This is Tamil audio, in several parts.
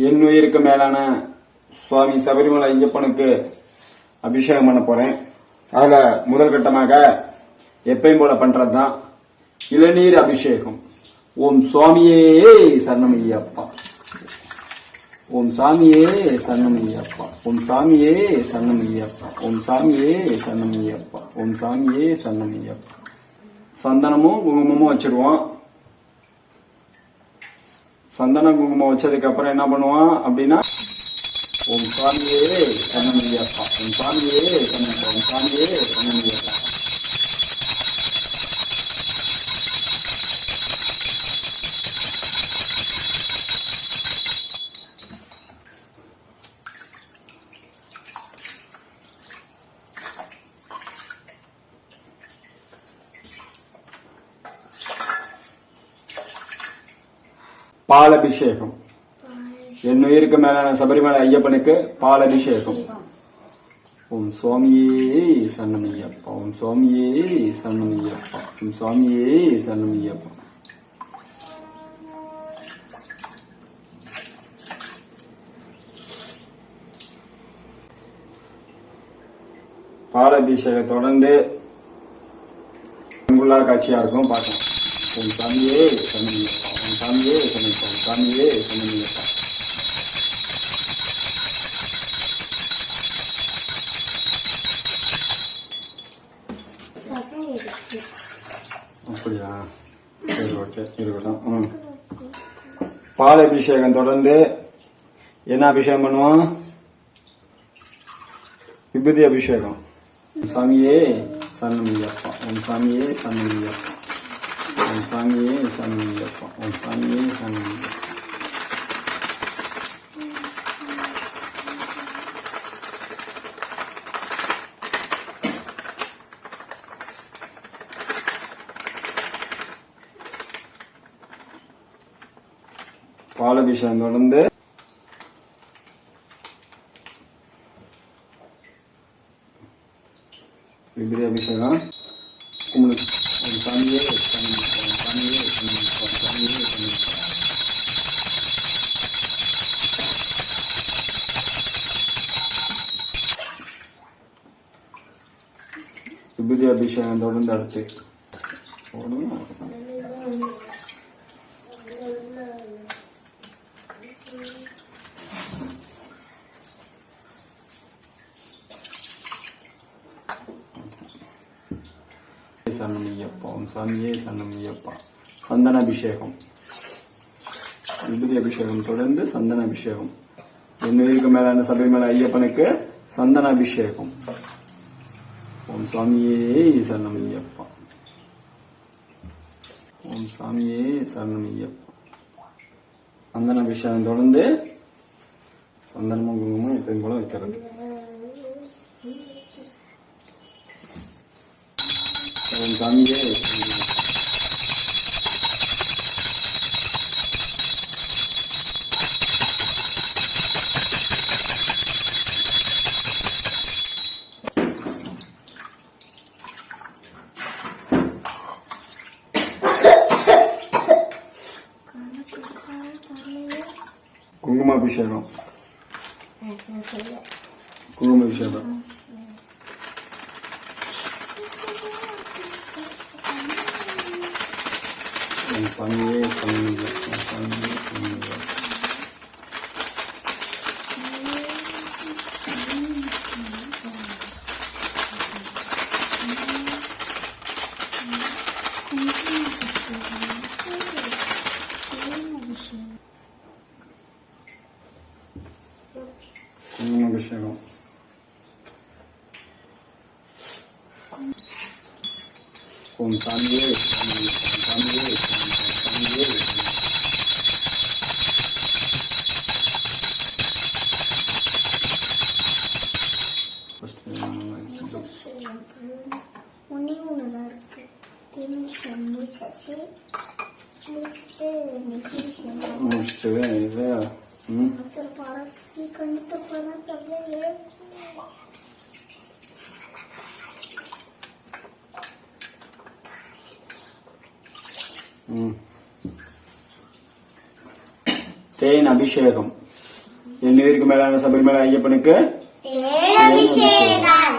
என் உயிருக்கு மேலான சுவாமி சபரிமலை ஐயப்பனுக்கு அபிஷேகம் பண்ண போறேன். அதுல முதல் கட்டமாக எப்பயும் போல பண்றதுதான் இளநீர் அபிஷேகம். ஓம் சுவாமியே சரணமையப்பா, ஓம் சாமியே சரணமையப்பா, ஓம் சாமியே சரணமையப்பா, ஓம் சாமியே சரணமையப்பா, ஓம் சாமியே சரணமையப்பா. சந்தனமும் குங்குமமும் வச்சிருவோம். சந்தன குங்குமம் வச்சதுக்கு அப்புறம் என்ன பண்ணுவான் அப்படின்னா, ஓம் சாமியே சரணமையப்பா, ஓம் சாமியே சரணமையப்பா, ஓம் சாமியே சரணமையப்பா. பாலபிஷேகம். என் உயிருக்கு மேலான சபரிமலை ஐயப்பனுக்கு பாலபிஷேகம். ஓம் சுவாமியே சரணமையப்பா, ஓம் சுவாமியே சரணமையப்பா, ஓம் சுவாமியே சரணமையப்பா. பாலபிஷேகம் தொடர்ந்து காட்சியா இருக்கும், பார்க்கலாம். ஓம் சாமியே சரணமையப்பா, ஓம் சாமியே சரணமையப்பா, ஓம் சாமியே சரணமையப்பா. அப்படியா, சரி, ஓகே, இருக்கட்டும். பால் அபிஷேகம் தொடர்ந்து என்ன அபிஷேகம் பண்ணுவோம்? விபூதி அபிஷேகம். ஓம் சாமியே சரணமையப்பா, ஓம் சாமியே சரணமையப்பா, ஓம் சாமியே சரணமையப்பா, ஓம் சாமியே சரணமையப்பா. பாலபிஷேகம் தொடர்ந்து விபூதி அபிஷேகம். ஓம் சாமியே சரணமையப்பா, ஓம் சாமியே சரணமையப்பா, ஓம் சாமியே சரணமையப்பா. விபூதி அபிஷேகம் தொடர்ந்து அடுத்து சரணமையப்பா, ஓம் சாமியே சரணமையப்பா. சந்தன அபிஷேகம். விபூதி அபிஷேகம் தொடர்ந்து சந்தன அபிஷேகம். என் உயிருக்கு மேலான சபரிமலை ஐயப்பனுக்கு சந்தன அபிஷேகம். ஓம் சாமியே சரணமையப்பா, ஓம் சாமியே சரணமையப்பா. சந்தன அபிஷேகம் தொடர்ந்து சந்தனமும் குங்குமம் எப்பயும் போல வைக்கிறது. ஓம் சாமியே குங்குமாபிஷேகம். குங்குமாபிஷேகம். ஓம் சாமியே சரணமையப்பா, ஓம் சாமியே சரணமையப்பா. குங்குமாபிஷேகம். ஓம் சாமியே சரணமையப்பா, ஓம் சாமியே சரணமையப்பா, சாமியே முடிச்சுட்டு இது தேன் அபிஷேகம். என் உயிருக்கு மேலான சபரிமலை ஐயப்பனுக்கு தேனபிஷேகம்.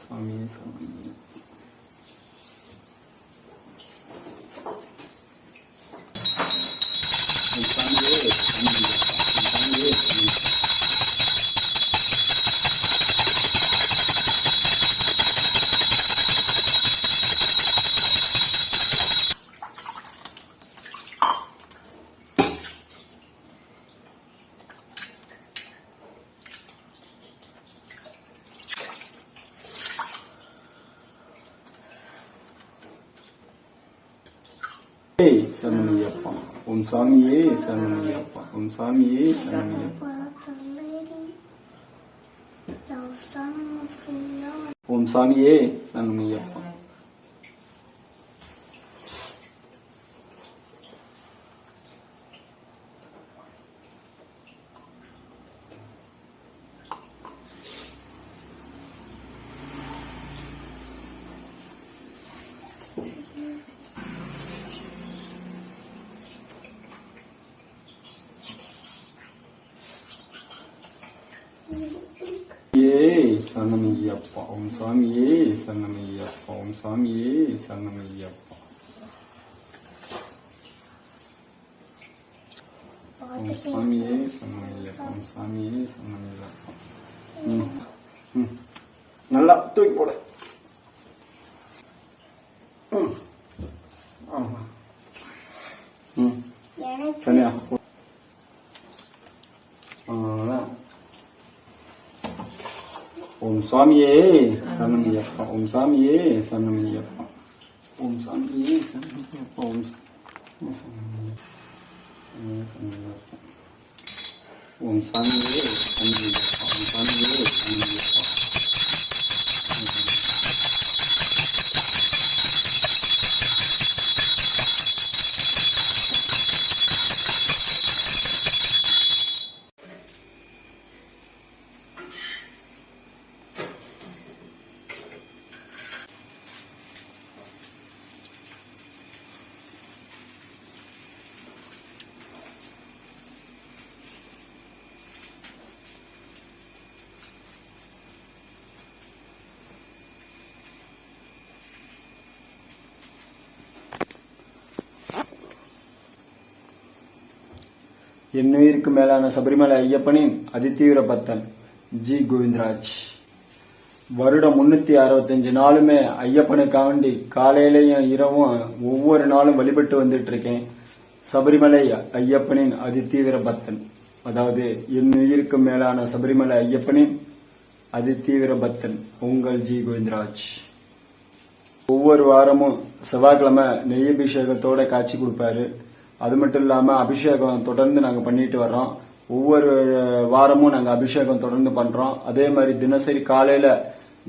சாமி சாமி சரணமையப்பா. ஓம் சாமியே சரணமையப்பா. ஓம் சாமியே சரணமையப்பா. ஓம் சாமியே சரணமையப்பா. சரணமையப்பா. ஓம் சாமியே சரணமையப்பா. ஓம் சாமியே சரணமையப்பா. ஓம் சாமியே சரணமையப்பா. ஓம் சாமியே சரணமையப்பா. நல்லா தூக்கி போட. சரியா? ஓம் சாமியே சரணமையப்பா. ஓம் சாமியே சரணமையப்பா. ஓம் சாமியே சரணமையப்பா. ஓம் சரணமையப்பா. ஓம் சாமியே சரணமையப்பா. ஓம் சாமியே சரணமையப்பா. என்னுயிருக்கு மேலான சபரிமலை ஐயப்பனின் அதிதீவிர பக்தன் ஜி கோவிந்தராஜ். வருடம் 365 நாளுமே ஐயப்பனுக்காண்டி காலையிலையும் இரவும் ஒவ்வொரு நாளும் வழிபட்டு வந்துட்டு இருக்கேன். சபரிமலை ஐயப்பனின் அதிதீவிர பக்தன், அதாவது என்னுயிருக்கு மேலான சபரிமலை ஐயப்பனின் அதிதீவிர பக்தன் உங்கள் ஜி கோவிந்தராஜ். ஒவ்வொரு வாரமும் செவ்வாய்க்கிழமை நெய் அபிஷேகத்தோட காட்சி கொடுப்பாரு. அது மட்டும் இல்லாம அபிஷேகம் தொடர்ந்து நாங்க பண்ணிட்டு வர்றோம். ஒவ்வொரு வாரமும் நாங்க அபிஷேகம் தொடர்ந்து பண்றோம். அதே மாதிரி தினசரி காலையில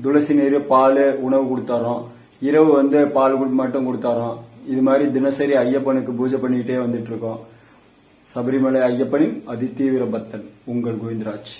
துளசி நீர் பால் உணவு கொடுத்துறோம். இரவு பால் மட்டும் கொடுத்துறோம். இது மாதிரி தினசரி ஐயப்பனுக்கு பூஜை பண்ணிக்கிட்டே வந்துட்டு இருக்கோம். சபரிமலை ஐயப்பனின் அதிதீவிர பக்தன் உங்கள் கோவிந்தராஜ்.